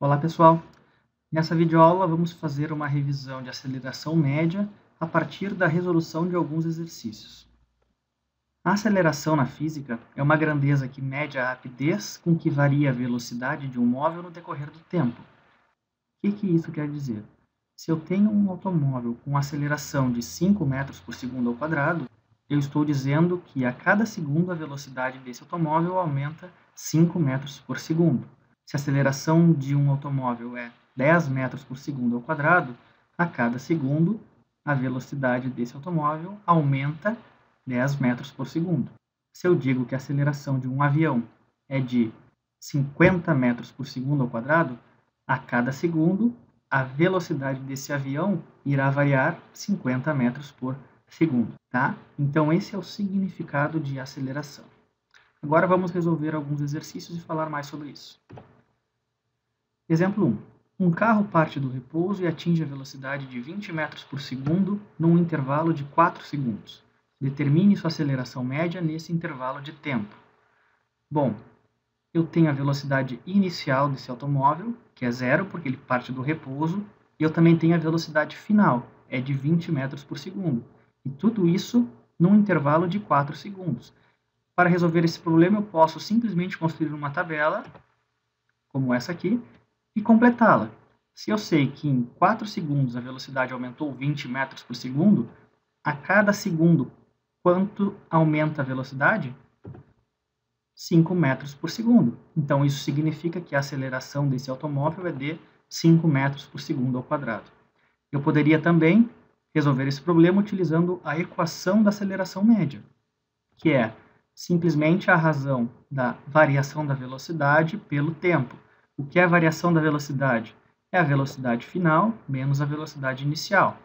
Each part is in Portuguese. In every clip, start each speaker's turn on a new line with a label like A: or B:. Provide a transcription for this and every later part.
A: Olá pessoal, nessa videoaula vamos fazer uma revisão de aceleração média a partir da resolução de alguns exercícios. A aceleração na física é uma grandeza que mede a rapidez com que varia a velocidade de um móvel no decorrer do tempo. O que isso quer dizer? Se eu tenho um automóvel com aceleração de 5 metros por segundo ao quadrado, eu estou dizendo que a cada segundo a velocidade desse automóvel aumenta 5 metros por segundo. Se a aceleração de um automóvel é 10 metros por segundo ao quadrado, a cada segundo a velocidade desse automóvel aumenta 10 metros por segundo. Se eu digo que a aceleração de um avião é de 50 metros por segundo ao quadrado, a cada segundo a velocidade desse avião irá variar 50 metros por segundo, tá? Então esse é o significado de aceleração. Agora vamos resolver alguns exercícios e falar mais sobre isso. Exemplo 1. Um carro parte do repouso e atinge a velocidade de 20 metros por segundo num intervalo de 4 segundos. Determine sua aceleração média nesse intervalo de tempo. Bom, eu tenho a velocidade inicial desse automóvel, que é 0, porque ele parte do repouso, e eu também tenho a velocidade final, é de 20 metros por segundo. E tudo isso num intervalo de 4 segundos. Para resolver esse problema, eu posso simplesmente construir uma tabela, como essa aqui, e completá-la. Se eu sei que em 4 segundos a velocidade aumentou 20 metros por segundo, a cada segundo, quanto aumenta a velocidade? 5 metros por segundo. Então, isso significa que a aceleração desse automóvel é de 5 metros por segundo ao quadrado. Eu poderia também resolver esse problema utilizando a equação da aceleração média, que é simplesmente a razão da variação da velocidade pelo tempo. O que é a variação da velocidade? É a velocidade final menos a velocidade inicial.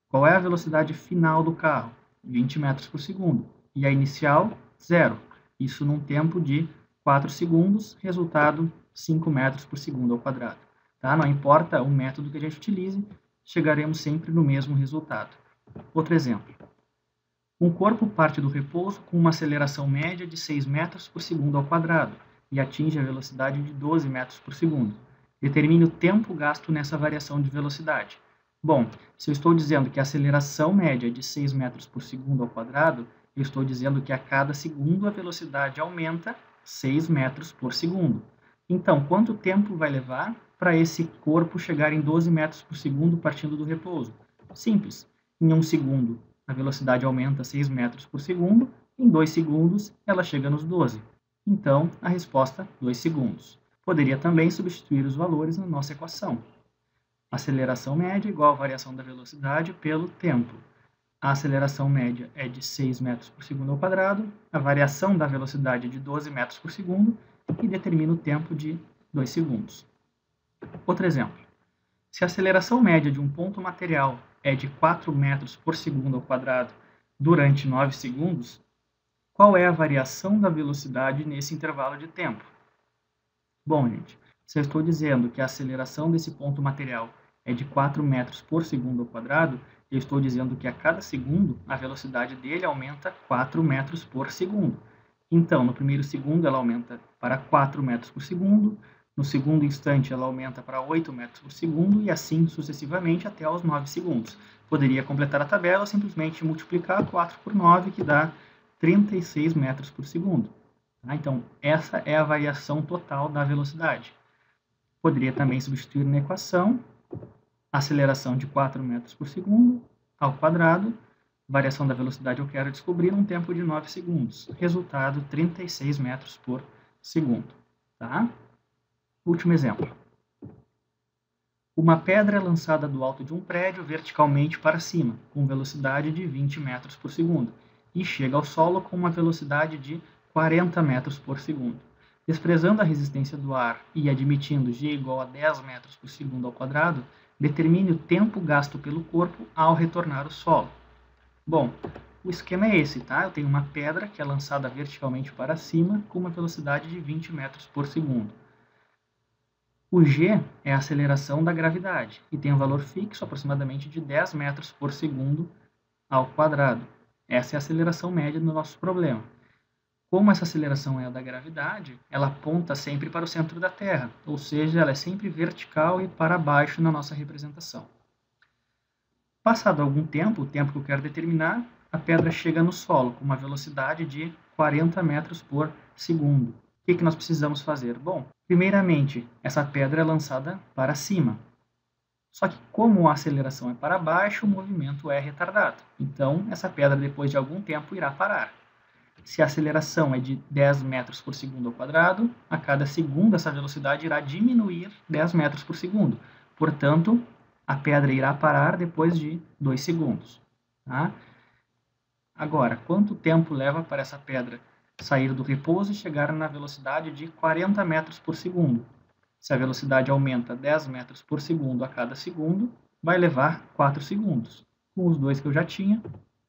A: Qual é a velocidade final do carro? 20 metros por segundo. E a inicial, 0. Isso num tempo de 4 segundos, resultado 5 metros por segundo ao quadrado. Tá? Não importa o método que a gente utilize, chegaremos sempre no mesmo resultado. Outro exemplo. Um corpo parte do repouso com uma aceleração média de 6 metros por segundo ao quadrado e atinge a velocidade de 12 metros por segundo. Determine o tempo gasto nessa variação de velocidade. Bom, se eu estou dizendo que a aceleração média é de 6 metros por segundo ao quadrado, eu estou dizendo que a cada segundo a velocidade aumenta 6 metros por segundo. Então, quanto tempo vai levar para esse corpo chegar em 12 metros por segundo partindo do repouso? Simples. Em 1 segundo, a velocidade aumenta 6 metros por segundo. Em 2 segundos, ela chega nos 12. Então, a resposta, 2 segundos. Poderia também substituir os valores na nossa equação. Aceleração média igual a variação da velocidade pelo tempo. A aceleração média é de 6 metros por segundo ao quadrado, a variação da velocidade é de 12 metros por segundo e determina o tempo de 2 segundos. Outro exemplo. Se a aceleração média de um ponto material é de 4 metros por segundo ao quadrado durante 9 segundos, qual é a variação da velocidade nesse intervalo de tempo? Bom, gente, se eu estou dizendo que a aceleração desse ponto material é de 4 metros por segundo ao quadrado, eu estou dizendo que a cada segundo a velocidade dele aumenta 4 metros por segundo. Então, no primeiro segundo ela aumenta para 4 metros por segundo, no segundo instante ela aumenta para 8 metros por segundo e assim sucessivamente até aos 9 segundos. Poderia completar a tabela simplesmente multiplicar 4 por 9, que dá 36 metros por segundo. Tá? Então, essa é a variação total da velocidade. Poderia também substituir na equação a aceleração de 4 metros por segundo ao quadrado, variação da velocidade eu quero descobrir num tempo de 9 segundos. Resultado, 36 metros por segundo. Tá? Último exemplo. Uma pedra é lançada do alto de um prédio verticalmente para cima, com velocidade de 20 metros por segundo, e chega ao solo com uma velocidade de 40 metros por segundo. Desprezando a resistência do ar e admitindo g igual a 10 metros por segundo ao quadrado, determine o tempo gasto pelo corpo ao retornar ao solo. Bom, o esquema é esse, tá? Eu tenho uma pedra que é lançada verticalmente para cima com uma velocidade de 20 metros por segundo. O g é a aceleração da gravidade e tem um valor fixo aproximadamente de 10 metros por segundo ao quadrado. Essa é a aceleração média do nosso problema. Como essa aceleração é a da gravidade, ela aponta sempre para o centro da Terra, ou seja, ela é sempre vertical e para baixo na nossa representação. Passado algum tempo, o tempo que eu quero determinar, a pedra chega no solo com uma velocidade de 40 metros por segundo. O que nós precisamos fazer? Bom, primeiramente, essa pedra é lançada para cima. Só que como a aceleração é para baixo, o movimento é retardado. Então, essa pedra, depois de algum tempo, irá parar. Se a aceleração é de 10 metros por segundo ao quadrado, a cada segundo essa velocidade irá diminuir 10 metros por segundo. Portanto, a pedra irá parar depois de 2 segundos. Tá? Agora, quanto tempo leva para essa pedra sair do repouso e chegar na velocidade de 40 metros por segundo? Se a velocidade aumenta 10 metros por segundo a cada segundo, vai levar 4 segundos. Com os dois que eu já tinha,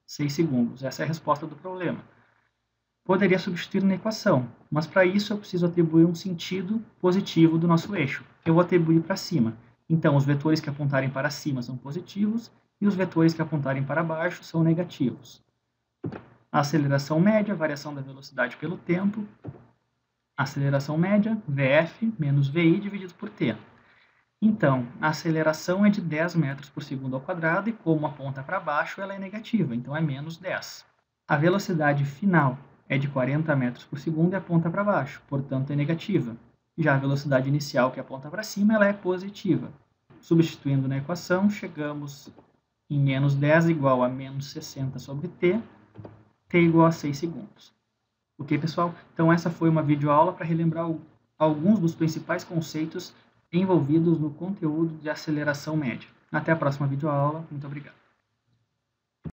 A: 6 segundos. Essa é a resposta do problema. Poderia substituir na equação, mas para isso eu preciso atribuir um sentido positivo do nosso eixo. Eu vou atribuir para cima. Então, os vetores que apontarem para cima são positivos e os vetores que apontarem para baixo são negativos. A aceleração média, a variação da velocidade pelo tempo. Aceleração média, Vf menos Vi dividido por t. Então, a aceleração é de 10 metros por segundo ao quadrado e como aponta para baixo, ela é negativa, então é menos 10. A velocidade final é de 40 metros por segundo e aponta para baixo, portanto é negativa. Já a velocidade inicial, que aponta para cima, ela é positiva. Substituindo na equação, chegamos em menos 10 igual a menos 60 sobre t, t igual a 6 segundos. Ok, pessoal? Então essa foi uma videoaula para relembrar alguns dos principais conceitos envolvidos no conteúdo de aceleração média. Até a próxima videoaula. Muito obrigado.